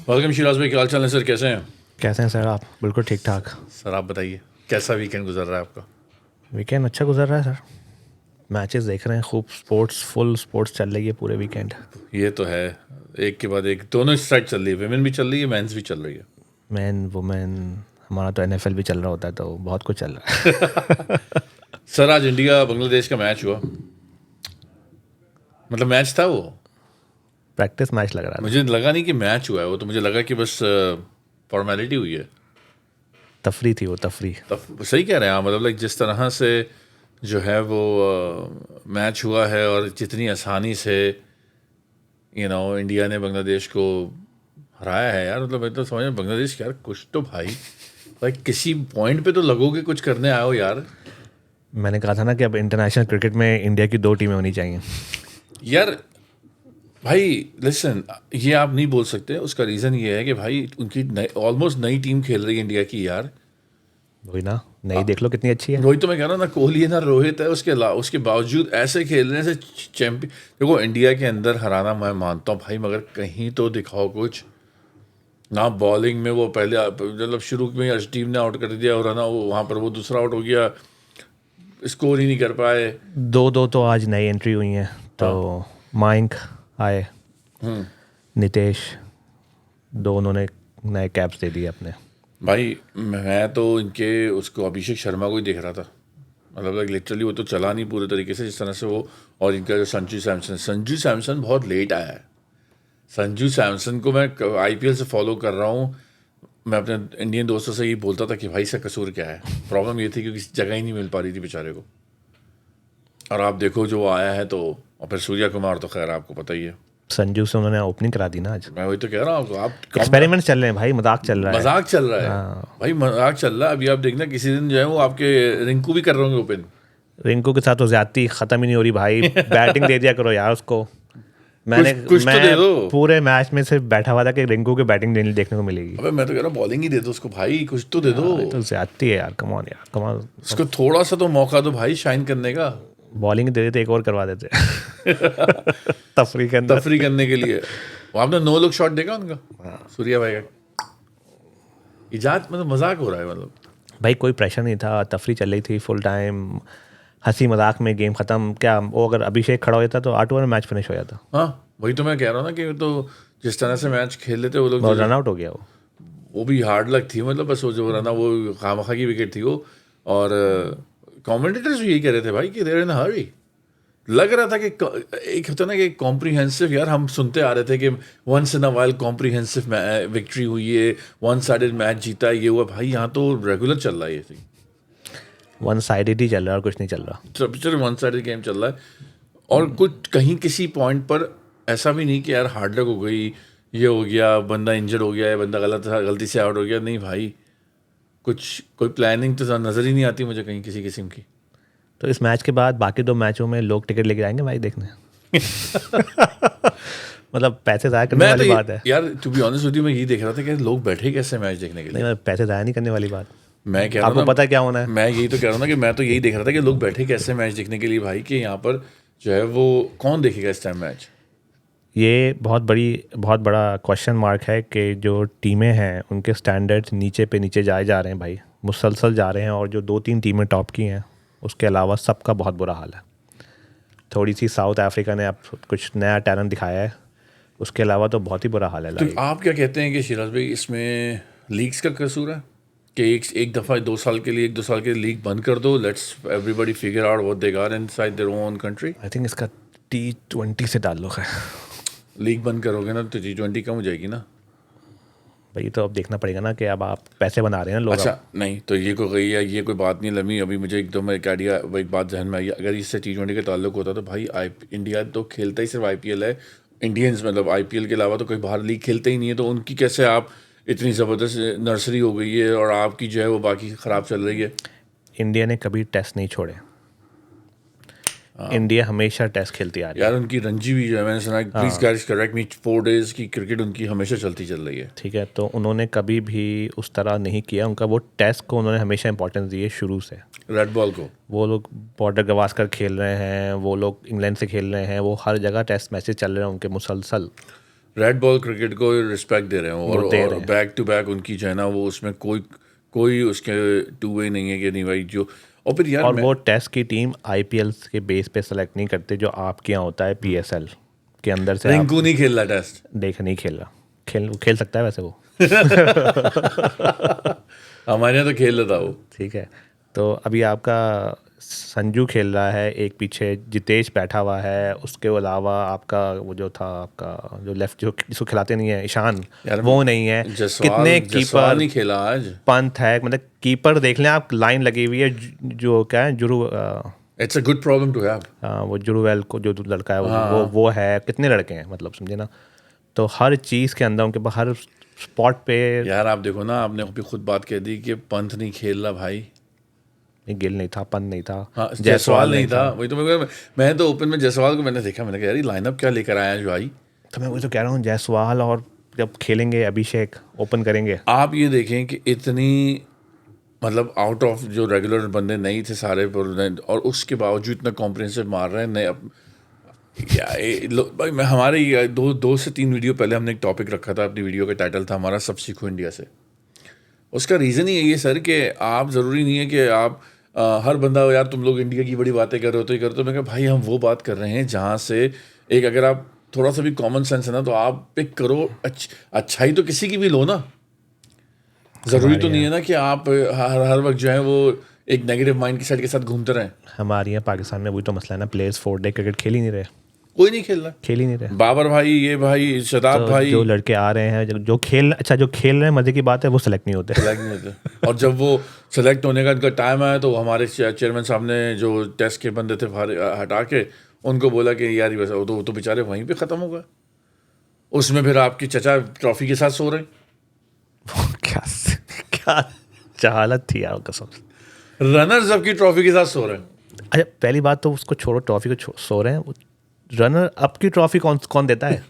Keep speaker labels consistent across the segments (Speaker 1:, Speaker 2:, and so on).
Speaker 1: Welcome Siraj भाई, क्या हाल चाल है सर? कैसे हैं?
Speaker 2: कैसे हैं सर आप? बिल्कुल ठीक ठाक।
Speaker 1: सर आप बताइए, कैसा वीकेंड गुजर रहा है आपका?
Speaker 2: वीकेंड अच्छा गुजर रहा है सर। मैचेस देख रहे हैं खूब, स्पोर्ट्स फुल स्पोर्ट्स चल रही है पूरे वीकेंड।
Speaker 1: ये तो है, एक के बाद एक दोनों साइड चल रही है। विमेन भी चल रही है, मेंस भी चल रही है।
Speaker 2: मैन वुमेन, हमारा तो एनएफएल भी चल रहा होता है, तो बहुत कुछ चल रहा है।
Speaker 1: सर आज इंडिया बांग्लादेश का मैच हुआ, मतलब मैच था वो।
Speaker 2: प्रैक्टिस मैच लग रहा था।
Speaker 1: मुझे लगा नहीं कि मैच हुआ है वो, तो मुझे लगा कि बस फॉर्मेलिटी हुई है।
Speaker 2: तफरी थी वो, तफरी।
Speaker 1: तब सही कह रहे हैं आप, मतलब लाइक जिस तरह से जो है वो मैच हुआ है और जितनी आसानी से इंडिया ने बांग्लादेश को हराया है यार, मतलब मैं तो समझ में बांग्लादेश यार कुछ तो भाई किसी पॉइंट पे तो लगोगे कुछ करने आए हो यार।
Speaker 2: मैंने कहा था ना कि अब इंटरनेशनल क्रिकेट में इंडिया की 2 टीमें होनी चाहिए।
Speaker 1: यार भाई लिसन, ये आप नहीं बोल सकते। उसका रीज़न ये है कि भाई उनकी ऑलमोस्ट नई टीम खेल रही है इंडिया की यार।
Speaker 2: वही ना, नहीं देख लो कितनी अच्छी है।
Speaker 1: वही तो मैं कह रहा हूँ ना, कोहली है ना रोहित है, उसके बावजूद ऐसे खेल रहे हैं जैसे चैंपियन। देखो इंडिया के अंदर हराना मैं मानता हूँ भाई, मगर कहीं तो दिखाओ कुछ ना। बॉलिंग में वो पहले मतलब शुरू में अर्शदीप ने आउट कर दिया और है ना वो वहाँ पर वो दूसरा आउट हो गया, स्कोर ही नहीं कर पाए।
Speaker 2: 2-2 तो आज नई एंट्री हुई हैं, तो मयंक आए, नितेश, 2 उन्होंने नए कैप्स दे दिए अपने।
Speaker 1: भाई मैं तो इनके उसको अभिषेक शर्मा को ही देख रहा था, मतलब लाइक लिटरली वो तो चला नहीं पूरे तरीके से जिस तरह से वो। और इनका जो संजू सैमसन बहुत लेट आया है। संजू सैमसन को मैं आईपीएल से फॉलो कर रहा हूँ। मैं अपने इंडियन दोस्तों से ये बोलता था कि भाई इसका कसूर क्या है। प्रॉब्लम ये थी कि किसी जगह ही नहीं मिल पा रही थी बेचारे को। और आप देखो जो वो आया है तो, और फिर सूर्या कुमार तो खैर आपको पता ही है।
Speaker 2: संजू से उन्होंने ओपनिंग करा दी ना आज।
Speaker 1: मैं वही तो कह रहा हूँ आपको, आप
Speaker 2: एक्सपेरिमेंट चल रहे हैं भाई, मजाक चल रहा है।
Speaker 1: मजाक चल रहा है भाई, मजाक चल रहा है। अभी आप देखना किसी दिन जो है वो आपके रिंकू भी कर रहे होंगे ओपन।
Speaker 2: रिंकू के साथ तो ज्यादती खत्म ही नहीं हो रही भाई। बैटिंग दे दिया करो यार उसको। मैंने
Speaker 1: कुछ तो दे दो।
Speaker 2: पूरे मैच में सिर्फ बैठा हुआ था कि रिंकू की बैटिंग देखने को मिलेगी।
Speaker 1: अबे मैं तो कह रहा हूँ बॉलिंग ही दे दो उसको भाई, कुछ तो दे दो।
Speaker 2: तो ज्यादती है यार, कम ऑन यार, कम ऑन।
Speaker 1: उसको थोड़ा सा तो मौका दो भाई शाइन करने का।
Speaker 2: बॉलिंग दे देते, एक और करवा देते। तफरी के अंदर
Speaker 1: तफरी करने के लिए। वो आपने नो लुक शॉट देखा उनका, सूर्या भाई का इजाद, मतलब मजाक हो रहा है मतलब।
Speaker 2: भाई कोई प्रेशर नहीं था, तफरी चल रही थी फुल टाइम, हंसी मजाक में गेम खत्म। क्या वो अगर अभिषेक खड़ा हो जाता तो 8 ओवर में मैच फिनिश हो जाता।
Speaker 1: हाँ वही तो मैं कह रहा हूँ ना कि तो जिस तरह से मैच खेल लेते वो लोग,
Speaker 2: रन आउट हो गया
Speaker 1: वो भी हार्ड लक थी। मतलब बस वो जो रहा ना वो खामखा की विकेट थी वो। और कमेंटेटर्स भी यही कह रहे थे भाई कि देर इन हरी। लग रहा था कि एक होता ना कि कॉम्प्रिहेंसिव, यार हम सुनते आ रहे थे कि once in a while comprehensive victory हुई है, वन साइडेड मैच जीता है, ये हुआ। भाई यहाँ तो रेगुलर चल रहा है ये,
Speaker 2: वन साइडेड ही चल रहा है और कुछ नहीं चल रहा।
Speaker 1: चल वन साइडेड गेम चल रहा है। और कुछ कहीं किसी पॉइंट पर ऐसा भी नहीं कि यार हार्ड लक हो गई, ये हो गया, बंदा इंजर्ड हो गया है, बंदा गलती से आउट हो गया। नहीं भाई, कुछ कोई प्लानिंग तो नज़र ही नहीं आती मुझे कहीं किसी किस्म की।
Speaker 2: तो इस मैच के बाद बाकी 2 मैचों में लोग टिकट लेके आएंगे भाई देखने। मतलब पैसे ज़ाया करने वाली बात है
Speaker 1: यार to be honest with you, मैं यही देख रहा था कि लोग बैठे कैसे मैच देखने के लिए।
Speaker 2: नहीं, पैसे ज़ाया नहीं करने वाली बात।
Speaker 1: मैं कह रहा
Speaker 2: आपको
Speaker 1: हूँ
Speaker 2: पता है क्या होना है।
Speaker 1: मैं यही तो कह रहा हूँ ना कि मैं तो यही देख रहा था कि लोग बैठे कैसे मैच देखने के लिए भाई, कि यहाँ पर जो है वो कौन देखेगा इस टाइम मैच।
Speaker 2: ये बहुत बड़ा क्वेश्चन मार्क है कि जो टीमें हैं उनके स्टैंडर्ड्स नीचे पे नीचे जाए जा रहे हैं भाई, मुसलसल जा रहे हैं। और जो 2-3 टीमें टॉप की हैं उसके अलावा सबका बहुत बुरा हाल है। थोड़ी सी साउथ अफ्रीका ने अब कुछ नया टैलेंट दिखाया है, उसके अलावा तो बहुत ही बुरा हाल है।
Speaker 1: तो आप क्या कहते हैं कि शिराज भाई इसमें लीग्स का कसूर है कि एक दफ़ा 2 साल के लिए 1-2 साल के लिए लीग बंद कर दो, let's everybody figure out what they got inside their own country.
Speaker 2: I think इसका T20 से ताल्लुक़ है।
Speaker 1: लीग बंद करोगे ना तो T20 कम हो जाएगी ना
Speaker 2: भाई। तो अब देखना पड़ेगा ना कि अब आप पैसे बना रहे हैं लोग।
Speaker 1: अच्छा नहीं तो ये कोई बात नहीं लमी। अभी मुझे एकदम एक आइडिया, एक बात जहन में आई। अगर इससे T20 का ताल्लुक होता तो भाई इंडिया तो खेलता ही सिर्फ आईपीएल है। इंडियंस मतलब आईपीएल के अलावा तो कोई बाहर लीग खेलते ही नहीं है। तो उनकी कैसे आप इतनी ज़बरदस्त नर्सरी हो गई है और आपकी जो है वो बाकी ख़राब चल रही है।
Speaker 2: इंडिया ने कभी टेस्ट नहीं छोड़े। इंडिया हमेशा टेस्ट खेलती आ रही है
Speaker 1: यार उनकी रणजी भी जो है, मैंने सुना, please guys correct me, 4 days की क्रिकेट उनकी हमेशा चलती चल रही है।
Speaker 2: ठीक है, तो उन्होंने कभी भी उस तरह नहीं किया। उनका वो टेस्ट को उन्होंने हमेशा इंपॉर्टेंस दी है शुरू से।
Speaker 1: रेड बॉल को
Speaker 2: वो लोग बॉर्डर गवास्कर खेल रहे हैं, वो लोग इंग्लैंड से खेल रहे हैं, वो हर जगह टेस्ट मैचेस चल रहे हैं उनके मुसलसल।
Speaker 1: रेड बॉल क्रिकेट को रिस्पेक्ट दे रहे हैं
Speaker 2: वो दे
Speaker 1: और
Speaker 2: रहे हैं।
Speaker 1: बैक टू बैक उनकी जो है ना वो उसमें कोई उसके टू वे नहीं है कि नहीं भाई जो। और फिर यार
Speaker 2: और वो टेस्ट की टीम आईपीएल के बेस पे सेलेक्ट नहीं करते, जो आपके यहाँ होता है पीएसएल के अंदर से। आप
Speaker 1: रिंकू नहीं खेल रहा टेस्ट,
Speaker 2: देख नहीं खेल रहा, खेल सकता है वैसे वो।
Speaker 1: हमारे यहाँ तो खेल लेता वो।
Speaker 2: ठीक है, तो अभी आपका संजू खेल रहा है, एक पीछे जितेश बैठा हुआ है, उसके अलावा आपका वो जो था आपका जो लेफ्ट जो जिसको खिलाते नहीं है ईशान,
Speaker 1: यार
Speaker 2: वो नहीं है। कितने
Speaker 1: जसवाल
Speaker 2: कीपर,
Speaker 1: नहीं खेला आज।
Speaker 2: पंत है, मतलब कीपर देख लें आप, लाइन लगी हुई है। जो क्या है जुरू
Speaker 1: it's a good problem to have.
Speaker 2: वो जुरूवेल को जो लड़का है वो है, कितने लड़के हैं मतलब समझे ना। तो हर चीज़ के अंदर उनके पास हर स्पॉट पे।
Speaker 1: यार आप देखो ना, आपने अभी खुद बात कह दी कि पंत नहीं खेल रहा भाई।
Speaker 2: गिल नहीं था, पंत नहीं था,
Speaker 1: हाँ, जायसवाल नहीं था। वही तो मैं तो ओपन में जायसवाल को मैंने देखा, मैंने कहा यार ये लाइनअप क्या लेकर आया जो भाई।
Speaker 2: तो मैं वही तो कह रहा हूँ, जायसवाल और जब खेलेंगे अभिषेक ओपन करेंगे।
Speaker 1: आप ये देखें कि इतनी मतलब आउट ऑफ जो रेगुलर बंदे नहीं थे सारे, और उसके बावजूद इतना कॉम्प्रिहेंसिव मार रहे हैं नए भाई। मैं हमारे दो से तीन वीडियो पहले हमने एक टॉपिक रखा था, अपनी वीडियो का टाइटल था हमारा सब सीखो इंडिया से। उसका रीज़न ही यही है सर कि आप ज़रूरी नहीं है कि आप हर बंदा यार तुम लोग इंडिया की बड़ी बातें कर रहे हो तो ये करते हो। मैं कहा भाई हम वो बात कर रहे हैं जहाँ से एक अगर आप थोड़ा सा भी कॉमन सेंस है ना तो आप पिक करो। अच्छाई तो किसी की भी लो ना, ज़रूरी तो नहीं है ना कि आप हर वक्त जो है वो एक नेगेटिव माइंड की साइड के साथ घूमते रहें।
Speaker 2: हमारे यहाँ पाकिस्तान में वही तो मसला है ना, प्लेयर्स 4 डे क्रिकेट खेल ही नहीं रहे,
Speaker 1: कोई नहीं खेल रहा।
Speaker 2: खेल ही नहीं रहे।
Speaker 1: बाबर भाई, ये भाई, शदाब
Speaker 2: तो
Speaker 1: भाई,
Speaker 2: जो लड़के आ रहे हैं जो खेल रहे हैं, मजे की बात है, वो सेलेक्ट नहीं होते।
Speaker 1: सेलेक्ट नहीं होते। और जब वो सेलेक्ट होने का इनका टाइम आया तो हमारे चेयरमैन साहब ने जो टेस्ट के बंदे थे हटा के उनको बोला कि यार ये वो तो बेचारे वहीं पे ख़त्म हो गए। उसमें फिर आपकी चचा ट्रॉफी के साथ सो रहे हैं।
Speaker 2: क्या क्या जहालत थी यार कसम।
Speaker 1: रनर्स अप की ट्रॉफी के साथ सो रहे हैं।
Speaker 2: अच्छा पहली बात तो उसको छोड़ो, ट्रॉफी को सो रहे हैं। रनर अप की ट्रॉफी कौन देता है?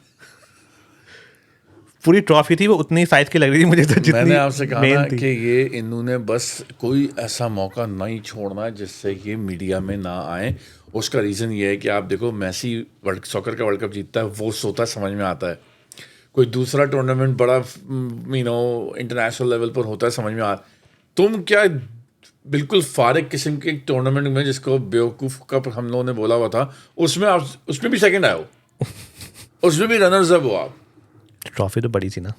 Speaker 2: पूरी ट्रॉफी थी वो उतनी साइज की लग रही थी मुझे तो जितनी
Speaker 1: मैंने आपसे कहा
Speaker 2: main
Speaker 1: ना
Speaker 2: थी।
Speaker 1: कि ये इन्होंने बस कोई ऐसा मौका नहीं छोड़ना जिससे ये मीडिया में ना आए। उसका रीज़न ये है कि आप देखो मैसी सॉकर का वर्ल्ड कप जीतता है, वो सोता समझ में आता है। कोई दूसरा टूर्नामेंट बड़ा इंटरनेशनल लेवल पर होता है, समझ में तुम क्या बिल्कुल फारिग किस्म के टूर्नामेंट में जिसको बेवकूफ़ कप हम लोगों ने बोला हुआ था, उसमें भी सेकंड आए हो, उसमें भी रनर्स अप हो आप।
Speaker 2: ट्रॉफी तो बड़ी थी ना।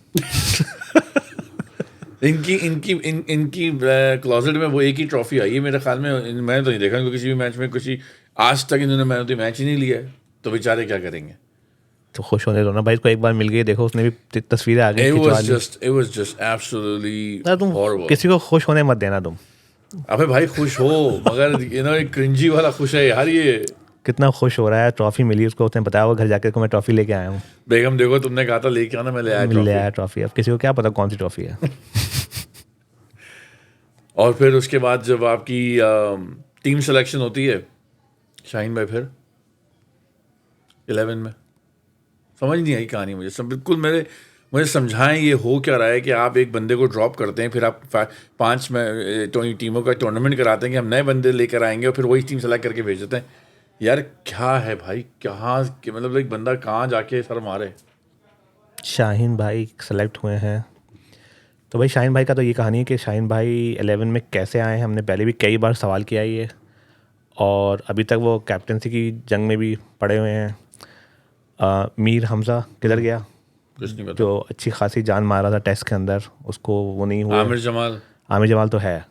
Speaker 1: इनकी क्लोजेट में वो एक ही ट्रॉफी आई है मेरे ख्याल में। मैंने तो नहीं देखा इनको किसी भी मैच में, किसी आज तक इन्होंने मैन ऑफ द मैच ही नहीं लिया है। तो बेचारे क्या करेंगे?
Speaker 2: तो खुश होने दो ना भाई, इसको एक बार मिल गई, देखो उसने भी तस्वीरें आ गई
Speaker 1: It
Speaker 2: खिंचवा
Speaker 1: was
Speaker 2: ली।
Speaker 1: just absolutely
Speaker 2: तुम
Speaker 1: horrible।
Speaker 2: किसी को खुश होने मत देना तुम।
Speaker 1: अबे भाई खुश हो, मगर एक क्रिंजी वाला खुश है यार ये।
Speaker 2: कितना खुश हो रहा है, ट्रॉफी मिली उसको, उसने बताया वो घर जाकर को मैं ट्रॉफी लेके आया हूँ।
Speaker 1: बेगम देखो तुमने कहा था लेके आना, मैं ले आया
Speaker 2: ले
Speaker 1: ट्रॉफी।
Speaker 2: आया ट्रॉफी। अब किसी को क्या पता कौन सी ट्रॉफी है।
Speaker 1: और फिर उसके बाद जब आपकी टीम सिलेक्शन होती है शाहीन भाई, फिर 11 में समझ नहीं आई कहानी मुझे सब बिल्कुल। मुझे समझाएं ये हो क्या रहा है कि आप एक बंदे को ड्रॉप करते हैं, फिर आप 5 में टीमों का टूर्नामेंट कराते हैं कि हम नए बंदे लेकर आएंगे और फिर वही टीम सेलेक्ट करके भेज देते हैं। यार क्या है भाई, कहाँ मतलब एक बंदा कहाँ जाके सर मारे।
Speaker 2: शाहीन भाई सेलेक्ट हुए हैं तो भाई शाहीन भाई का तो ये कहानी है कि शाहीन भाई 11 में कैसे आए हैं। हमने पहले भी कई बार सवाल किया ये, और अभी तक वो कैप्टनसी की जंग में भी पड़े हुए हैं। मीर हमजा किधर गया,
Speaker 1: कुछ नहीं पता।
Speaker 2: जो अच्छी खासी जान मारा था टेस्ट के अंदर, उसको वो नहीं हुआ।
Speaker 1: आमिर जमाल
Speaker 2: तो है,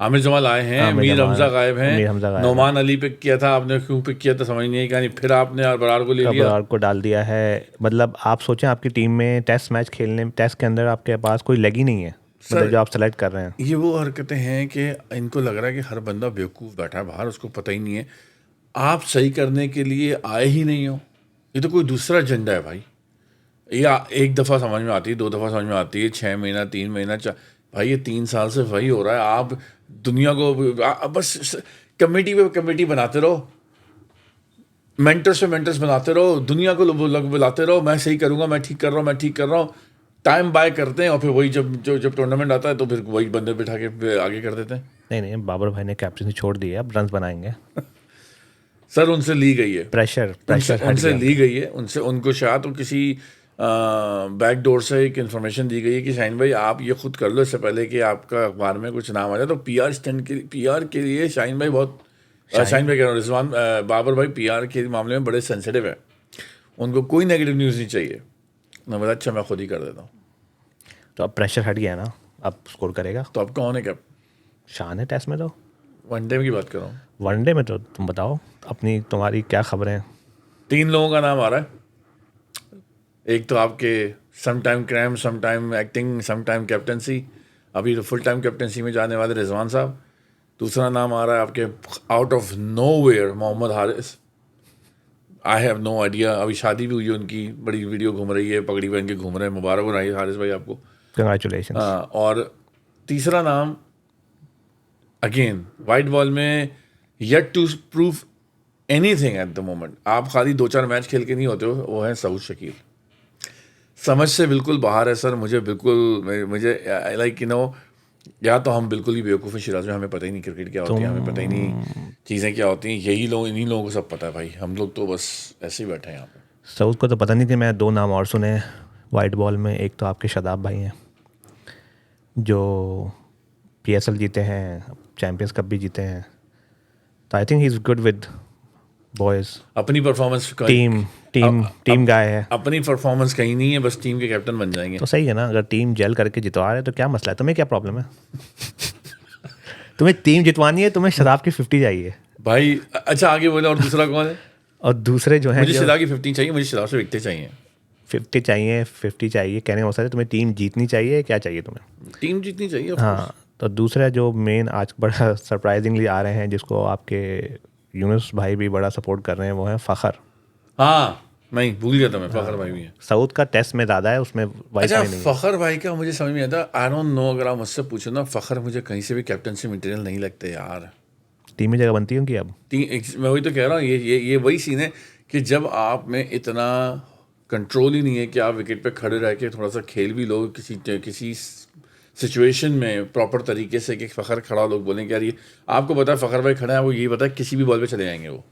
Speaker 1: आमिर जमाल आए हैं, मीर हमजा गायब हैं।
Speaker 2: मीर हमजा गायब
Speaker 1: नोमान अली पिक किया था आपने, क्यों पिक किया था समझ नहीं आई कहानी। फिर आपने बरार को ले लिया,
Speaker 2: बरार को डाल दिया है। मतलब आप सोचें आपकी टीम में टेस्ट मैच खेलने, टेस्ट के अंदर आपके पास कोई लग ही नहीं है, मतलब जो आप सेलेक्ट कर रहे हैं।
Speaker 1: ये वो हरकतें हैं कि इनको लग रहा है कि हर बंदा बेवकूफ़ बैठा है बाहर, उसको पता ही नहीं है आप सही करने के लिए आए ही नहीं हो। ये तो कोई दूसरा एजेंडा है भाई। या एक दफ़ा समझ में आती है, 2 दफ़ा समझ में आती है, 6 महीना 3 महीना भाई ये 3 साल से वही हो रहा है। आप दुनिया को बस कमेटी पे कमेटी बनाते रहो, मेंटर्स पे मेंटर्स बनाते रहो, दुनिया को बुलाते रहो, मैं सही करूँगा, मैं ठीक कर रहा हूँ। टाइम बाय करते हैं और फिर वही जब टूर्नामेंट आता है तो फिर वही बंदे बिठा के आगे कर देते हैं।
Speaker 2: नहीं बाबर भाई ने कैप्टनसी छोड़ दी है, अब रन बनाएंगे।
Speaker 1: सर उनसे ली गई है,
Speaker 2: प्रेशर
Speaker 1: उनसे ली गई है, उनको शायद तो किसी बैकडोर से एक इन्फॉर्मेशन दी गई है कि शाहीन भाई आप ये खुद कर लो इससे पहले कि आपका अखबार में कुछ नाम आ जाए। तो पीआर स्टंट के पीआर के लिए शाहीन भाई बहुत शाहीन भाई कह रहा हूँ, रिजवान बाबर भाई पीआर के मामले में बड़े सेंसिटिव है, उनको कोई नेगेटिव न्यूज़ नहीं चाहिए। मैं बोला अच्छा मैं खुद ही कर देता हूँ।
Speaker 2: तो अब प्रेशर हट गया ना, अब स्कोर करेगा।
Speaker 1: तो अब कौन है क्या?
Speaker 2: शान है टेस्ट में, तो
Speaker 1: वनडे की बात कर रहा हूँ।
Speaker 2: वनडे में तो तुम बताओ अपनी, तुम्हारी क्या खबरें हैं?
Speaker 1: 3 लोगों का नाम आ रहा है। एक तो आपके some time cram, some time acting, some time captaincy, अभी तो फुल टाइम कैप्टनसी में जाने वाले रिजवान साहब। दूसरा नाम आ रहा है आपके out of nowhere Mohammad Haris. I have no idea. अभी शादी भी हुई है उनकी, बड़ी वीडियो घूम रही है, पगड़ी पहन के घूम रहे हैं। मुबारक हो रही है हारिस भाई आपको।
Speaker 2: कंग्रेचुलेशन।
Speaker 1: और तीसरा नाम अगेन वाइट बॉल में yet to prove anything at the moment. आप खाली 2-4 मैच खेल के नहीं होते हो, वो है सऊद शकील। समझ से बिल्कुल बाहर है सर। मुझे लाइक या तो हम बिल्कुल ही बेवकूफ़ हैं शिराज में, हमें पता ही नहीं क्रिकेट क्या होती है, हमें पता ही नहीं चीज़ें क्या होती हैं। यही लोग, इन्हीं लोगों को सब पता है भाई, हम लोग तो बस ऐसे ही बैठे हैं यहाँ पे।
Speaker 2: सऊद को तो पता नहीं थी। मैं 2 नाम और सुने वाइट बॉल में। एक तो आपके शादाब भाई हैं जो PSL जीते हैं, चैम्पियंस कप भी जीते हैं। तो I think he is good with boys.
Speaker 1: अपनी परफॉर्मेंस
Speaker 2: टीम गाय है।
Speaker 1: अपनी परफॉर्मेंस कहीं नहीं है, बस टीम के कैप्टन बन जाएंगे।
Speaker 2: तो सही है ना, अगर टीम जेल करके जितवा रहे तो क्या मसला है? तुम्हें क्या प्रॉब्लम है? तुम्हें टीम जितवानी है, तुम्हें शराब की 50 चाहिए
Speaker 1: भाई अच्छा आगे बोले। और दूसरा कौन है?
Speaker 2: और दूसरे जो हैं,
Speaker 1: मुझे शराब की 50 चाहिए, मुझे शराब से विकटे चाहिए।
Speaker 2: 50 चाहिए कहने का मतलब है तुम्हें टीम जीतनी चाहिए, क्या चाहिए तुम्हें?
Speaker 1: टीम जीतनी चाहिए of course।
Speaker 2: हाँ, तो दूसरा जो मेन आज बड़ा सरप्राइजिंगली आ रहे हैं, जिसको आपके यूनुस भाई भी बड़ा सपोर्ट कर रहे हैं, वो है फ़खर।
Speaker 1: हाँ मैं भूल गया था, मैं फ़खर भाई भी है।
Speaker 2: सऊद का टेस्ट में ज़्यादा है, उसमें
Speaker 1: अच्छा
Speaker 2: वाईफाई नहीं है।
Speaker 1: फ़खर भाई का मुझे समझ में आता। आई डोंट नो, अगर आप मुझसे पूछो ना, फ़खर मुझे कहीं से भी कैप्टनसी मटेरियल नहीं लगते यार।
Speaker 2: टीम में जगह बनती है उनकी अब।
Speaker 1: मैं वही तो कह रहा हूँ, ये वही सीन है कि जब आप में इतना कंट्रोल ही नहीं है कि आप विकेट पे खड़े रह के थोड़ा सा खेल भी लो किसी सिचुएशन में प्रॉपर तरीके से, कि फ़खर खड़ा लोग बोलें कि यार ये आपको पता है फ़खर भाई खड़ा है, वो यही पता है किसी भी बॉल पे चले जाएंगे। वो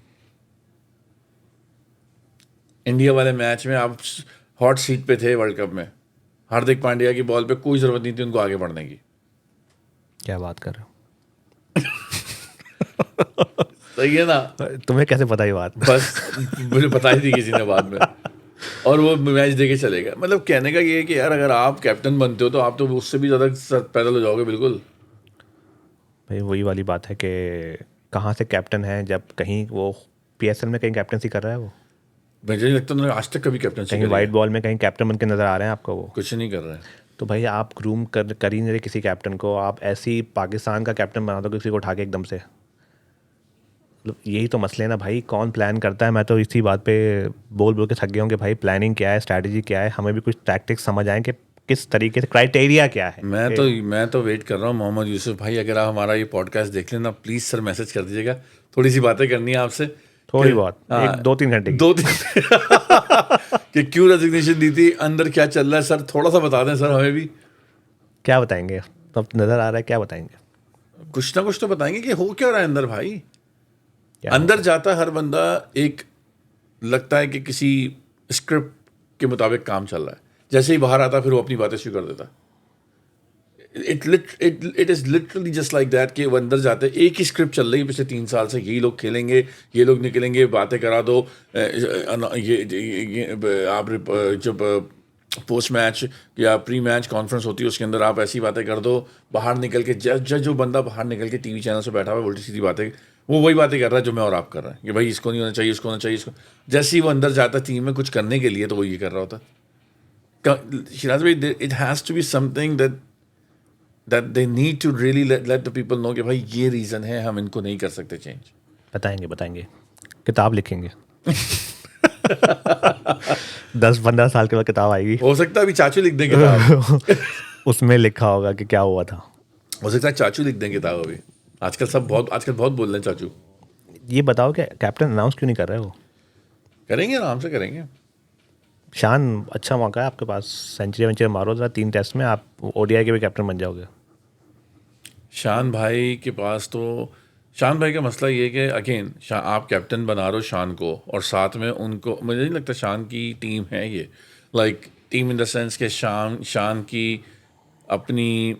Speaker 1: इंडिया वाले मैच में आप हॉट सीट पे थे वर्ल्ड कप में, हार्दिक पांड्या की बॉल पे कोई ज़रूरत नहीं थी उनको आगे बढ़ने की।
Speaker 2: क्या बात कर रहे
Speaker 1: सही है ना?
Speaker 2: हो? तुम्हें कैसे पता ये बात?
Speaker 1: बस मुझे बता ही थी किसी ने बाद में, और वो मैच दे के चलेगा। मतलब कहने का ये है कि यार अगर आप कैप्टन बनते हो तो आप तो उससे भी ज़्यादा पैदल हो जाओगे। बिल्कुल
Speaker 2: भाई वही वाली बात है कि कहाँ से कैप्टन है, जब कहीं वो PSL में कहीं कैप्टनसी कर रहा है, वो
Speaker 1: मुझे नहीं लगता उन्होंने आज तक कभी कैप्टनसी
Speaker 2: कहीं
Speaker 1: करी
Speaker 2: वाइट
Speaker 1: है।
Speaker 2: बॉल में कहीं कैप्टन बन के नज़र आ रहे हैं आपको वो?
Speaker 1: कुछ नहीं कर रहे हैं।
Speaker 2: तो भाई आप ग्रूम कर ही नहीं रहे किसी कैप्टन को। आप ऐसे ही पाकिस्तान का कैप्टन बना दो किसी को उठा के एकदम से। मतलब यही तो मसले हैं ना भाई, कौन प्लान करता है? मैं तो इसी बात पे बोल बोल के थक गया हूँ कि भाई प्लानिंग क्या है, स्ट्रैटेजी क्या है, हमें भी कुछ टैक्टिक्स समझ आए कि किस तरीके से, क्राइटेरिया क्या है।
Speaker 1: मैं तो वेट कर रहा हूँ मोहम्मद यूसुफ भाई, अगर आप हमारा ये पॉडकास्ट देख लेना प्लीज़ सर मैसेज कर दीजिएगा, थोड़ी सी बातें करनी है आपसे।
Speaker 2: थोड़ी बहुत,
Speaker 1: हाँ,
Speaker 2: 1-2-3 घंटे की।
Speaker 1: 2-3 कि क्यों रेजिग्नेशन दी थी, अंदर क्या चल रहा है सर, थोड़ा सा बता दें सर हमें भी।
Speaker 2: क्या बताएंगे? तो नज़र आ रहा है, क्या बताएंगे?
Speaker 1: कुछ ना कुछ तो बताएंगे कि हो क्या रहा है अंदर भाई।
Speaker 2: क्या
Speaker 1: अंदर जाता है हर बंदा, एक लगता है कि किसी स्क्रिप्ट के मुताबिक काम चल रहा है, जैसे ही बाहर आता फिर वो अपनी बातें शुरू कर देता। It is literally just like that कि वो अंदर जाते, एक ही स्क्रिप्ट चल रही है पिछले 3 साल से, यही लोग खेलेंगे, ये लोग निकलेंगे, बातें करा दो। आप जब पोस्ट मैच या प्री मैच कॉन्फ्रेंस होती है उसके अंदर आप ऐसी बातें कर दो, बाहर निकल के जो बंदा बाहर निकल के टीवी चैनल से बैठा हुआ है उल्टी सीधी बातें, वो वही बातें कर रहा है जो मैं और आप कर रहे हैं कि भाई इसको नहीं होना चाहिए, इसको होना चाहिए, इसको। जैसे ही वो अंदर जाता टीम में कुछ करने के लिए, तो वो ये कर रहा होता। शिराज भाई, it has to be something that they need to really let the people know कि भाई ये रीज़न है, हम इनको नहीं कर सकते चेंज।
Speaker 2: बताएंगे, किताब लिखेंगे। 10-15 साल के बाद किताब आएगी,
Speaker 1: हो सकता है अभी चाचू लिख दें किताब।
Speaker 2: उसमें लिखा होगा कि क्या हुआ था।
Speaker 1: हो सकता है चाचू लिख दें किताब अभी। आजकल बहुत बोल रहे हैं चाचू।
Speaker 2: ये बताओ कि कैप्टन अनाउंस क्यों नहीं कर रहे हो?
Speaker 1: करेंगे, आराम से करेंगे।
Speaker 2: शान, अच्छा मौका है आपके पास, सेंचुरी मारो जरा 3 टेस्ट में, आप ODI के भी कैप्टन बन जाओगे।
Speaker 1: शान भाई के पास तो, शान भाई का मसला ये है कि अगेन आप कैप्टन बना रहे हो शान को, और साथ में उनको, मुझे नहीं लगता शान की टीम है ये, like team in the sense के शान की अपनी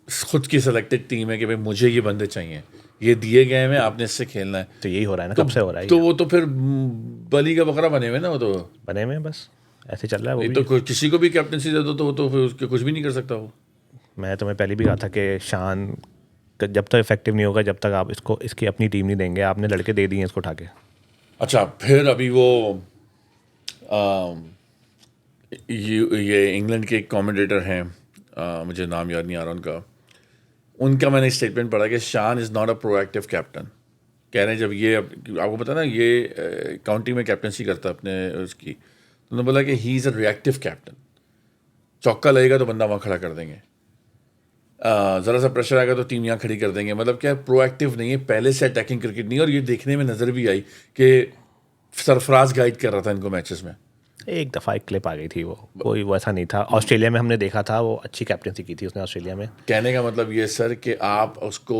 Speaker 1: खुद की सेलेक्टेड टीम है कि भाई मुझे ये बंदे चाहिए, ये दिए गए हैं, आपने इससे खेलना है।
Speaker 2: तो यही हो रहा है ना,
Speaker 1: तो
Speaker 2: कब से हो रहा है
Speaker 1: तो
Speaker 2: ये?
Speaker 1: वो तो फिर बली का बकरा बने हुए ना वो तो।
Speaker 2: बने में बस ऐसे चल रहा है वो
Speaker 1: ये
Speaker 2: भी।
Speaker 1: तो किसी को भी कैप्टनसी दे दो तो वो तो फिर उसके कुछ भी नहीं कर सकता वो।
Speaker 2: मैं तुम्हें पहले भी कहा था कि शान जब तक इफेक्टिव नहीं होगा, जब तक आप इसको इसकी अपनी टीम नहीं देंगे। आपने लड़के दे दिए इसको उठा के।
Speaker 1: अच्छा, फिर अभी वो ये इंग्लैंड के एक कमेंटेटर हैं, मुझे नाम याद नहीं आ रहा उनका मैंने स्टेटमेंट पढ़ा कि शान is not a proactive captain. कह रहे हैं जब ये आपको पता ना ये काउंटी में कैप्टनसी करता है अपने उसकी, तो उन्होंने बोला कि he is a reactive captain. चौका लगेगा तो बंदा वहाँ खड़ा कर देंगे, ज़रा सा प्रेशर आएगा तो टीम यहाँ खड़ी कर देंगे। मतलब क्या, प्रोएक्टिव नहीं है, पहले से अटैकिंग क्रिकेट नहीं है। और ये देखने में नज़र भी आई कि सरफराज गाइड कर रहा था इनको मैचेस में।
Speaker 2: एक दफ़ा एक क्लिप आ गई थी, वो कोई वैसा नहीं था। ऑस्ट्रेलिया में हमने देखा था, वो अच्छी कैप्टनसी की थी उसने ऑस्ट्रेलिया में।
Speaker 1: कहने का मतलब ये सर कि आप उसको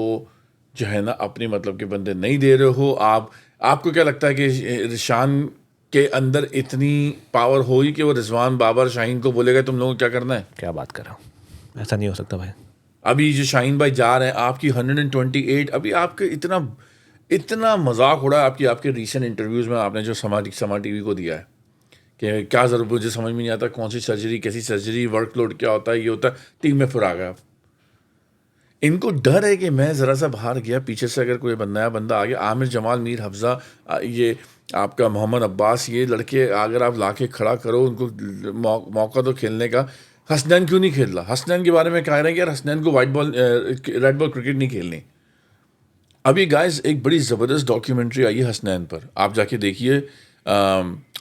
Speaker 1: जो है ना अपने मतलब के बंदे नहीं दे रहे हो। आपको क्या लगता है कि शान के अंदर इतनी पावर होगी कि वो रिजवान बाबर शाहीन को बोलेगा तुम लोगों को क्या करना है?
Speaker 2: क्या बात कर रहा हूँ, ऐसा नहीं हो सकता भाई।
Speaker 1: अभी जो शाहीन भाई जा रहे हैं, आपकी 128, अभी आपके इतना इतना मजाक उड़ा आपकी आपके रीसेंट इंटरव्यूज़ में आपने जो समा टीवी को दिया है कि क्या ज़रूरत, मुझे समझ में नहीं आता कौन सी सर्जरी, कैसी सर्जरी, वर्कलोड क्या होता है, ये होता है, टीम में फिर आ गया। इनको डर है कि मैं ज़रा सा बाहर गया, पीछे से अगर कोई नया बंदा आ गया, आमिर जमाल, मीर हफ्जा, ये आपका मोहम्मद अब्बास, ये लड़के अगर आप ला के खड़ा करो, उनको मौका तो खेलने का। हसनैन क्यों नहीं खेल रहा? हसनैन के बारे में कह रहे हैं कि यार हसनैन को रेड बॉल क्रिकेट नहीं खेलनी। अभी गाइस एक बड़ी ज़बरदस्त डॉक्यूमेंट्री आई है हसनैन पर, आप जाके देखिए।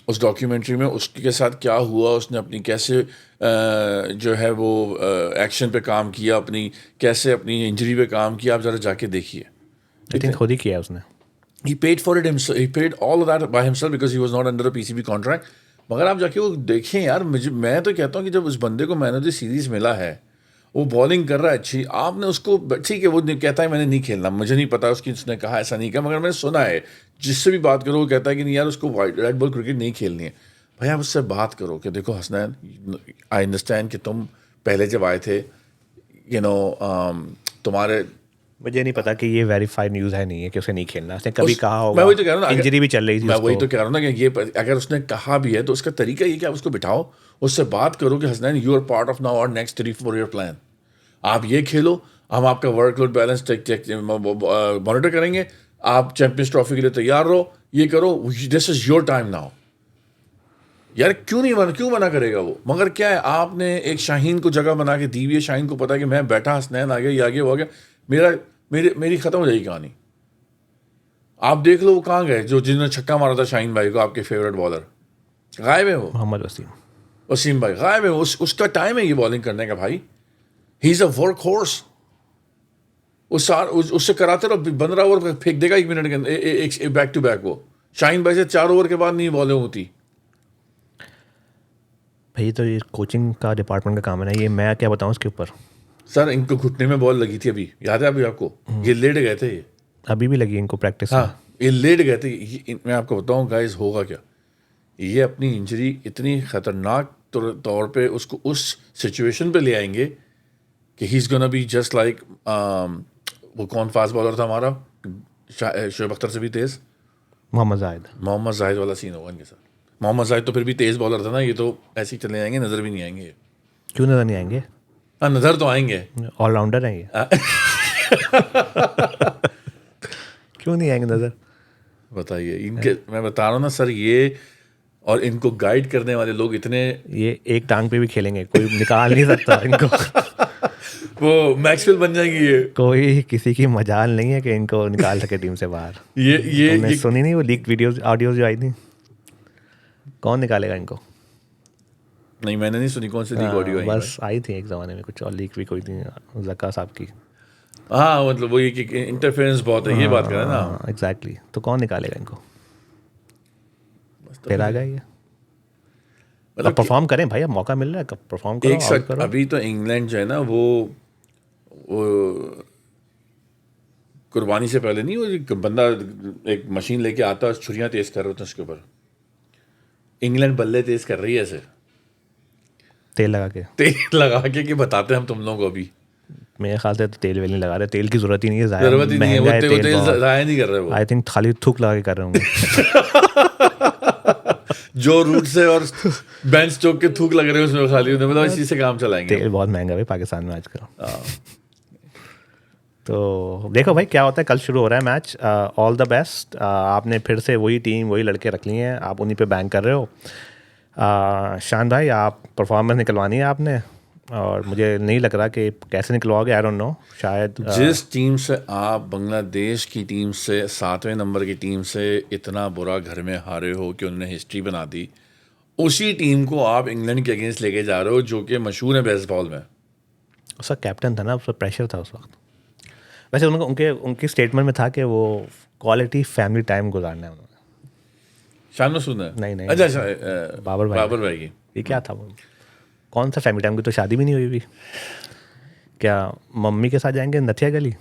Speaker 1: उस डॉक्यूमेंट्री में उसके साथ क्या हुआ, उसने अपनी कैसे जो है वो एक्शन पे काम किया, अपनी कैसे अपनी इंजरी पे काम किया, आप ज़रा जाके देखिए।
Speaker 2: आई थिंक खुद ही किया उसने।
Speaker 1: He paid for it himself. He paid all of that by himself because he was not under a PCB contract. मगर आप जाके वो देखें यार, मैं तो कहता हूँ कि जब उस बंदे को मैन ऑफ द सीरीज मिला है, वो बॉलिंग कर रहा है अच्छी, आपने उसको, ठीक है वो कहता है मैंने नहीं खेलना, मुझे नहीं पता उसकी उसने कहा ऐसा नहीं कहा, मगर मैंने सुना है जिससे भी बात करो वो कहता है कि नहीं यार उसको रेड बॉल क्रिकेट नहीं खेलनी है। भाई आप उससे बात करो कि देखो हसनैन, आई अंडरस्टैंड कि तुम पहले जब आए थे तुम्हारे,
Speaker 2: मुझे नहीं पता कि ये वेरीफाइड न्यूज़ है नहीं है कि उसे नहीं खेलना। उसने कभी कहा होगा।
Speaker 1: मैं वही तो कह रहा हूँ ना,
Speaker 2: इंजरी भी चल रही थी
Speaker 1: मैं
Speaker 2: उसको।
Speaker 1: वही तो कह रहा हूँ ना कि ये अगर उसने कहा भी है तो उसका तरीका ये कि आप उसको बिठाओ, उससे बात करो कि Hasnain you are part of now our next 3-4 year plan. आप ये खेलो, हम आपका वर्कलोड बैलेंस मॉनिटर करेंगे, आप चैंपियंस ट्रॉफी के लिए तैयार रहो, ये करो, this is your time now. यार क्यों मना करेगा वो? मगर क्या है, आपने एक शाहीन को जगह बना के दी हुई है, शाहीन को पता है कि मैं बैठा, हसनैन आ गया, ये आ गया, वो आ गया, मेरी खत्म हो जाएगी कहानी। आप देख लो वो कहाँ गए जो जिन्होंने छक्का मारा था शाहीन भाई को, आपके फेवरेट बॉलर, गायब है वो।
Speaker 2: मोहम्मद वसीम।
Speaker 1: वसीम भाई गायब है, उसका टाइम है ये बॉलिंग करने का भाई। He is a work horse. उससे कराते रहो, 15 ओवर फेंक देगा 1 मिनट के अंदर, एक बैक टू बैक। वो शाहीन भाई से 4 ओवर के बाद नहीं बॉलिंग होती।
Speaker 2: भाई तो ये कोचिंग का डिपार्टमेंट का काम है ना, ये मैं क्या बताऊँ इसके ऊपर।
Speaker 1: सर इनको घुटने में बॉल लगी थी अभी, याद है अभी आपको? ये लेट गए थे ये।
Speaker 2: अभी भी लगी इनको प्रैक्टिस में।
Speaker 1: हाँ, ये लेट गए थे। मैं आपको बताऊं गाइस होगा क्या, ये अपनी इंजरी इतनी खतरनाक तौर पे उसको उस सिचुएशन पे ले आएंगे कि he is gonna be just like, वो कौन फास्ट बॉलर था हमारा, शोएब अख्तर से भी तेज़,
Speaker 2: मोहम्मद
Speaker 1: जाहिद वाला सीन होगा इनके साथ। मोहम्मद जाहिद तो फिर भी तेज़ बॉलर था ना, ये तो ऐसे ही चले जाएंगे, नज़र भी नहीं आएंगे।
Speaker 2: क्यों नज़र नहीं आएंगे?
Speaker 1: हाँ नज़र तो आएंगे,
Speaker 2: ऑलराउंडर हैं ये। क्यों नहीं आएंगे नज़र?
Speaker 1: बताइए इनके, मैं बता रहा हूँ ना सर, ये और इनको गाइड करने वाले लोग इतने,
Speaker 2: ये एक टांग पे भी खेलेंगे, कोई निकाल नहीं सकता इनको।
Speaker 1: वो मैक्सवेल बन जाएंगे ये।
Speaker 2: कोई किसी की मजाल नहीं है कि इनको निकाल सके टीम से बाहर।
Speaker 1: ये
Speaker 2: सुनी नहीं वो लीक वीडियोस ऑडियोज जो आई थी? कौन निकालेगा इनको?
Speaker 1: नहीं मैंने नहीं सुनी, कौन सी लीक ऑडियो आई?
Speaker 2: बस आई थी एक ज़माने में कुछ, और लीक भी कोई थी ज़का साहब की।
Speaker 1: हाँ मतलब वो ये कि इंटरफेरेंस बहुत है, ये बात करें ना।
Speaker 2: एग्जैक्टली, तो कौन निकालेगा इनको? फिर आ गए ये। मतलब परफॉर्म करें भाई, अब मौका मिल रहा है, कब परफॉर्म करो, आउट करो।
Speaker 1: अभी तो इंग्लैंड जो है ना वो कुर्बानी से पहले नहीं, वो बंदा एक मशीन लेके आता है, छुरियाँ तेज कर रहे होते हैं उसके ऊपर, इंग्लैंड बल्ले तेज कर रही है ऐसे
Speaker 2: तेल लगा के।
Speaker 1: तेल लगा के कि बताते हैं हम तुम लोगों को अभी।
Speaker 2: मेरे ख्याल से तो तेल वेल नहीं लगा रहे, तेल की जरूरत ही नहीं है,
Speaker 1: जरूरत ही नहीं है, वो
Speaker 2: महंगा है
Speaker 1: तेल
Speaker 2: तेल बहुत।
Speaker 1: ज़ाया नहीं कर रहे वो।
Speaker 2: आई थिंक खाली थूक लगा के कर रहे होंगे।
Speaker 1: जो रूट से और बेंच स्टोक के थूक लग रहे हैं उसमें खाली, उन्हें मतलब इसी से काम चलाएंगे।
Speaker 2: तेल बहुत महंगा है पाकिस्तान में आजकल।
Speaker 1: हाँ।
Speaker 2: तो देखो भाई क्या होता है, कल शुरू हो रहा है मैच। All the best. आपने फिर से वही टीम वही लड़के रख लिए हैं, आप उन्हीं पे बैंक कर रहे हो। शान भाई आप परफॉर्मेंस निकलवानी है आपने, और मुझे नहीं लग रहा कि कैसे निकलवाओगे, आई डोंट नो। शायद
Speaker 1: जिस टीम से आप बांग्लादेश की टीम से 7वें नंबर की टीम से इतना बुरा घर में हारे हो कि उन्होंने हिस्ट्री बना दी, उसी टीम को आप इंग्लैंड के अगेंस्ट लेके जा रहे हो जो कि मशहूर है बेसबॉल में।
Speaker 2: उसका कैप्टन था ना, उसका प्रेशर था उस वक्त। वैसे उनकी स्टेटमेंट में था कि वो क्वालिटी फैमिली टाइम गुजारना है उन्होंने।
Speaker 1: शान में सुना है?
Speaker 2: नहीं।
Speaker 1: अच्छा बाबर भाई की।
Speaker 2: ये क्या था वो, कौन सा फैमिली टाइम, की तो शादी भी नहीं हुई अभी। क्या मम्मी के साथ जाएंगे नथिया गली?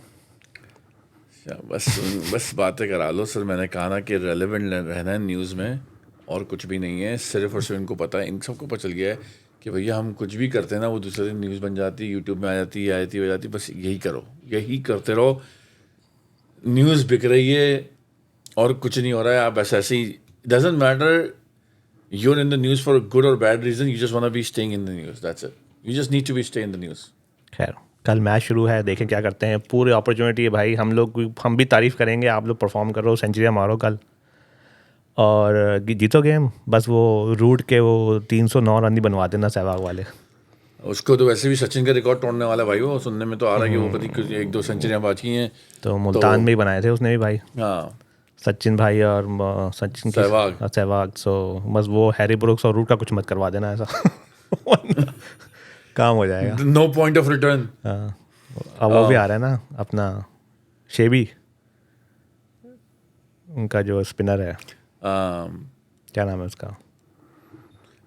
Speaker 1: बस बातें करा लो सर। मैंने कहा ना कि रेलेवेंट रहना है न्यूज़ में, और कुछ भी नहीं है। सिर्फ और सिर्फ इनको पता है, इन सबको पता चल गया है कि भैया हम कुछ भी करते हैं ना वो दूसरे दिन न्यूज़ बन जाती है, यूट्यूब में आ जाती है, हो जाती है। बस यही करो, यही करते रहो, न्यूज़ बिक रही है और कुछ नहीं हो रहा है। आप बस ऐसे ही, doesn't matter you're in the news for a good or bad reason, you just want to be staying in the news, that's it, you just need to be stay in the news.
Speaker 2: खैर कल match शुरू है, देखें क्या करते हैं। पूरी opportunity है भाई, हम भी तारीफ़ करेंगे, आप लोग परफॉर्म करो, सेंचुरियाँ मारो कल और जीतो गेम। बस वो रूट के वो 309 रन ही बनवा देना सहवाग वाले।
Speaker 1: उसको तो वैसे भी सचिन का रिकॉर्ड तोड़ने वाला भाई, वो सुनने में तो आ रहा है कि वो पता नहीं 1-2 सेंचुरियाँ बाकी हैं।
Speaker 2: तो मुल्तान में ही बनाए थे उसने भी भाई।
Speaker 1: हाँ,
Speaker 2: सचिन भाई और सचिन सहवाग। सो बस वो हैरी ब्रुक्स और रूट का कुछ मत करवा देना ऐसा। काम हो जाएगा।
Speaker 1: No point of return.
Speaker 2: अब वो भी आ रहा है ना अपना शेबी, उनका जो स्पिनर है, क्या नाम है उसका?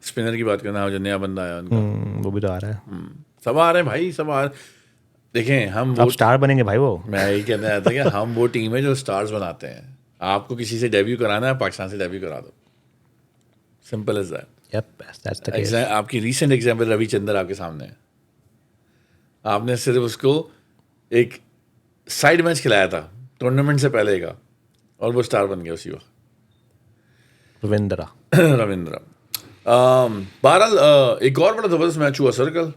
Speaker 1: स्पिनर की बात करना, जो नया बंदा आया उनका,
Speaker 2: वो भी तो आ रहा है।
Speaker 1: सब आ रहे हैं भाई, सब आ रहे। देखें हम
Speaker 2: अब स्टार बनेंगे भाई वो।
Speaker 1: मैं यही कहना चाहता कि हम वो टीम है जो स्टार्स बनाते हैं। आपको किसी से डेब्यू कराना है, पाकिस्तान से डेब्यू करा दो, simple as that.
Speaker 2: Yup, that's the case.
Speaker 1: आपकी रीसेंट एग्जाम्पल रविचंद्र आपके सामने है। आपने सिर्फ उसको एक साइड मैच खिलाया था टूर्नामेंट से पहले का, और वो स्टार बन गया उसी वक्त। रविंद्रा। बहरहाल एक और बड़ा ज़बरदस्त मैच हुआ सर कल,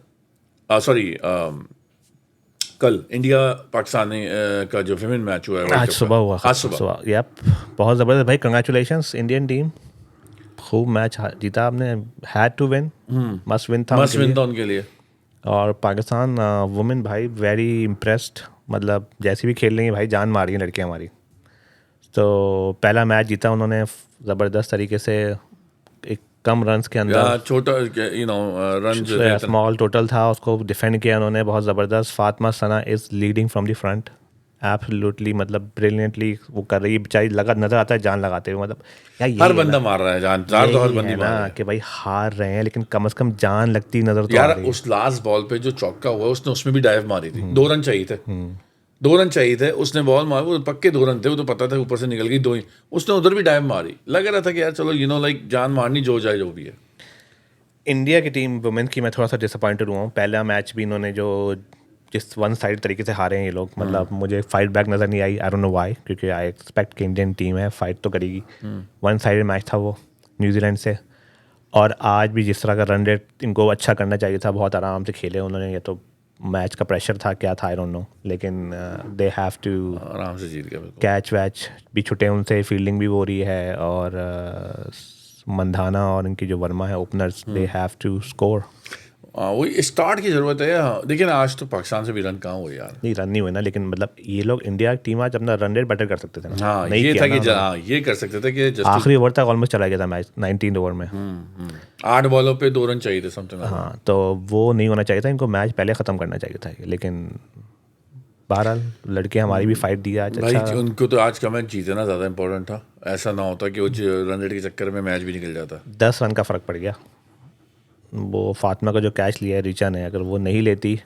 Speaker 1: कल इंडिया पाकिस्तान का जो विमेन मैच हुआ है,
Speaker 2: आज सुबह हुआ। यप, बहुत ज़बरदस्त भाई, कंग्रेचुलेशंस इंडियन टीम, खूब मैच जीता आपने। Had to win, must win था
Speaker 1: उनके लिए।
Speaker 2: और पाकिस्तान वुमेन भाई वेरी इम्प्रेस्ड, मतलब जैसी भी खेल रही हैं भाई, जान मारी है लड़कियाँ हमारी। तो पहला मैच जीता उन्होंने ज़बरदस्त तरीके से, एक कम रन्स के अंदर,
Speaker 1: छोटा रन
Speaker 2: स्मॉल टोटल था, उसको डिफेंड किया उन्होंने बहुत ज़बरदस्त। Fatima Sana is leading from the front absolutely, मतलब ब्रिलियंटली वो कर रही है बेचारी, लगा नजर आता है जान लगाते हुए। मतलब यार
Speaker 1: हर बंदा मार रहा है जान, तो हर बंदी मार रहा है
Speaker 2: कि भाई हार रहे हैं लेकिन कम से कम जान लगती नजर तो
Speaker 1: यार
Speaker 2: आ रही है।
Speaker 1: उस लास्ट बॉल पे जो चौका हुआ उसने, उसमें भी डाइव मारी थी। 2 रन चाहिए थे, 2 रन चाहिए थे। उसने बॉल मारी, वो पक्के 2 रन थे, वो तो पता था ऊपर से निकल गई 2 ही। उसने उधर भी डाइव मारी, लग रहा था कि यार चलो लाइक जान मारनी जो जाए जो भी है।
Speaker 2: इंडिया की टीम वुमेन की मैं थोड़ा सा डिसअपॉइंटेड हुआ हूँ। पहला मैच भी इन्होंने जो जिस वन साइड तरीके से हारे हैं ये लोग, मतलब मुझे फाइट बैक नज़र नहीं आई। आई डोंट नो व्हाई, क्योंकि आई एक्सपेक्ट कि इंडियन टीम है फाइट तो करेगी। वन साइड मैच था वो न्यूजीलैंड से। और आज भी जिस तरह का रन रेट इनको अच्छा करना चाहिए था, बहुत आराम से खेले उन्होंने। ये तो मैच का प्रेशर था क्या था आई डोंट नो, लेकिन दे हैव टू
Speaker 1: आराम से जीत गए।
Speaker 2: कैच वैच भी छुटे उनसे, फील्डिंग भी हो रही है, और मंधाना और इनकी जो वर्मा है openers, they have to score.
Speaker 1: वही स्टार्ट की ज़रूरत है। देखिए ना, आज तो पाकिस्तान से भी रन कहाँ हुए यार।
Speaker 2: नहीं, रन नहीं हुए ना, लेकिन मतलब ये लोग इंडिया टीम आज अपना रन रेट बेटर कर सकते थे ना।
Speaker 1: हाँ, ये था कि ये कर सकते थे कि
Speaker 2: आखिरी ओवर तक ऑलमोस्ट चला गया था मैच, 19 ओवर में
Speaker 1: 8 बॉलों पे 2 रन चाहिए थे समथिंग।
Speaker 2: हाँ, तो वो नहीं होना चाहिए था, इनको मैच पहले ख़त्म करना चाहिए था। लेकिन बहरहाल लड़कियाँ हमारी भी फाइट दी आज।
Speaker 1: भाई उनको तो आज का मैच जीतना ज़्यादा इंपॉर्टेंट था, ऐसा ना होता कि वो रन रेट के चक्कर में मैच भी निकल जाता।
Speaker 2: 10 रन का फ़र्क पड़ गया। वो फातिमा का जो कैच लिया है रिचा ने, अगर वो नहीं लेती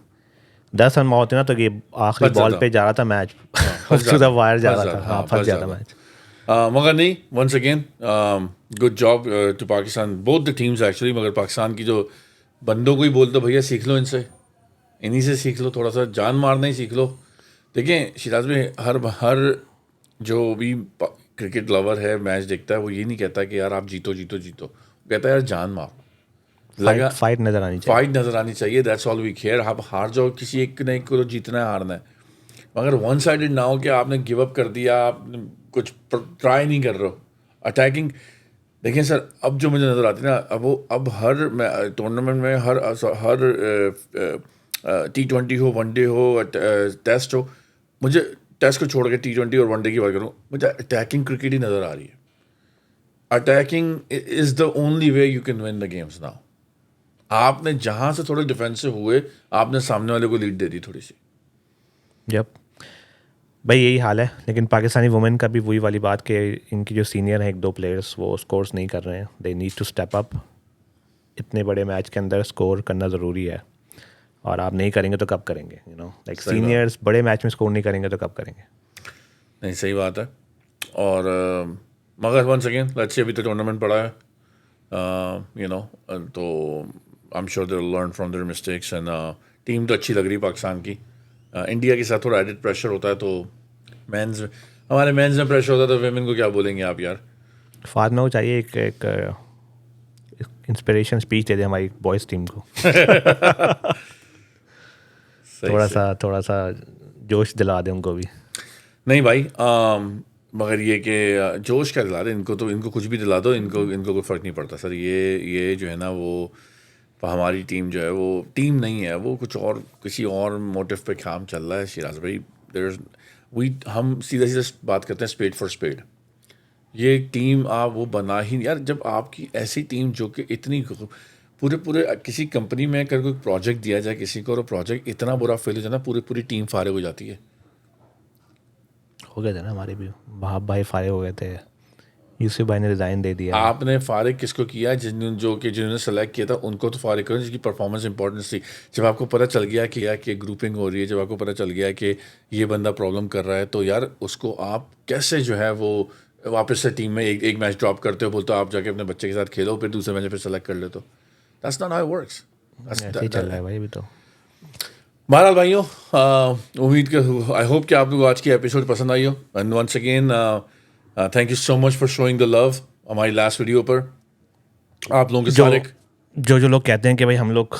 Speaker 2: 10 रन होते ना, तो ये आखिरी बॉल पे जा रहा था मैच, उसके वायर जा रहा था, फंस जाता मैच।
Speaker 1: मगर नहीं, once again good job to Pakistan, both the teams actually. मगर पाकिस्तान की जो बंदों को ही बोल दो भैया सीख लो इनसे, इन्हीं से सीख लो, थोड़ा सा जान मारना ही सीख लो। देखें शिराज में हर जो भी क्रिकेट लवर है, मैच देखता है, वो ये नहीं कहता कि यार आप जीतो जीतो जीतो, वो कहता है यार जान मारो, लगा
Speaker 2: फाइट नजर आनी चाहिए।
Speaker 1: फाइट नजर आनी चाहिए, दैट्स ऑल वी केयर। आप हार जाओ, किसी एक न एक को तो जीतना है हारना है, मगर वन साइडेड ना हो कि आपने गिव अप कर दिया, आप कुछ ट्राई नहीं कर रहे हो अटैकिंग। देखिए सर, अब जो मुझे नज़र आती है ना, अब हर टूर्नामेंट में हर T20 हो, वनडे हो, टेस्ट हो, मुझे टेस्ट को छोड़ के T20 और वनडे की बात करूँ, मुझे अटैकिंग क्रिकेट ही नज़र आ रही है। Attacking is the only way you can win the games now. आपने जहाँ से थोड़े डिफेंसिव हुए, आपने सामने वाले को लीड दे दी थोड़ी सी।
Speaker 2: जब भाई यही हाल है, लेकिन पाकिस्तानी वुमेन का भी वही वाली बात कि इनकी जो सीनियर हैं 1-2 प्लेयर्स, वो स्कोर्स नहीं कर रहे हैं। They need to step up. इतने बड़े मैच के अंदर स्कोर करना ज़रूरी है, और आप नहीं करेंगे तो कब करेंगे? लाइक सीनियर्स बड़े मैच में स्कोर नहीं करेंगे तो कब करेंगे?
Speaker 1: नहीं, सही बात है। और मगर वंस अगेन लेट्स सी, अभी तो टूर्नामेंट पड़ा है, तो I am sure they will learn from their mistakes. And team तो अच्छी लग रही है पाकिस्तान की। इंडिया के साथ थोड़ा एडिड प्रेशर होता है, तो हमारे मेंस में प्रेशर होता है, तो वेमेन को क्या बोलेंगे आप यार।
Speaker 2: फादना को चाहिए एक इंस्पिरेशन स्पीच दे दे हमारी बॉयज़ टीम को। थोड़ा सा जोश दिला दे उनको भी।
Speaker 1: नहीं भाई, मगर ये कि जोश क्या दिला दे इनको कुछ भी दिला दो, इनको कोई फ़र्क नहीं पड़ता सर। ये जो है ना, वो हमारी टीम जो है वो टीम नहीं है, वो कुछ और किसी और मोटिव पे काम चल रहा है शिराज भाई। हम सीधा बात करते हैं स्पेड फॉर स्पेड। ये टीम आप वो बना ही यार, जब आपकी ऐसी टीम जो कि इतनी पूरे किसी कंपनी में अगर कोई प्रोजेक्ट दिया जाए किसी को, और प्रोजेक्ट इतना बुरा फेल हो जाए ना, पूरी टीम फारिग हो जाती है।
Speaker 2: हो गए थे ना हमारे भी, भाई फारिग हो गए थे, यूसुफ भाई ने रिज़ाइन दे दिया।
Speaker 1: आपने फारिग किसको किया? जिन्होंने सेलेक्ट किया था उनको तो फारिग करो, जिसकी परफॉर्मेंस इंपॉर्टेंस थी। जब आपको पता चल गया कि ग्रुपिंग हो रही है, जब आपको पता चल गया कि ये बंदा प्रॉब्लम कर रहा है, तो यार उसको आप कैसे जो है वो वापस से टीम में एक मैच ड्रॉप करते हो, बोलते हो आप जाके अपने बच्चे के साथ खेलो, फिर दूसरे मैच फिर सेलेक्ट कर ले, तो that's not how it works.
Speaker 2: ऐसे ही चल रहा है भाई अभी तो।
Speaker 1: बहरहाल भाइयों, उम्मीद कर आई होप कि आप लोग आज की एपिसोड पसंद आई हो। And once again thank you so much for showing the love हमारी लास्ट वीडियो पर। आप लोगों के सारे
Speaker 2: जो लोग कहते हैं कि भाई हम लोग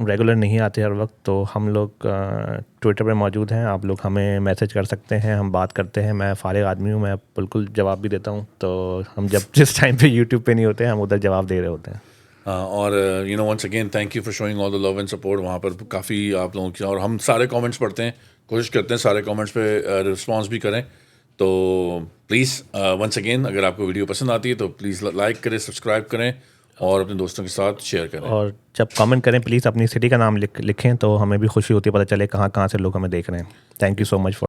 Speaker 2: रेगुलर नहीं आते हर वक्त, तो हम लोग ट्विटर पे मौजूद हैं। आप लोग हमें मैसेज कर सकते हैं, हम बात करते हैं। मैं फारिग आदमी हूँ, मैं बिल्कुल जवाब भी देता हूँ। तो हम जिस टाइम पे यूट्यूब पे नहीं होते हैं, हम उधर जवाब दे रहे होते हैं।
Speaker 1: और once again thank you for showing all the love and support. वहाँ पर काफ़ी आप लोगों की, और हम सारे कमेंट्स पढ़ते हैं, कोशिश करते हैं सारे कमेंट्स पे रिस्पॉन्स भी करें। तो प्लीज़ वंस अगेन, अगर आपको वीडियो पसंद आती है तो प्लीज़ लाइक करें, सब्सक्राइब करें और अपने दोस्तों के साथ शेयर करें।
Speaker 2: और जब कमेंट करें प्लीज़ अपनी सिटी का नाम लिखें, तो हमें भी खुशी होती है, पता चले कहाँ से लोग हमें देख रहे हैं। Thank you so much for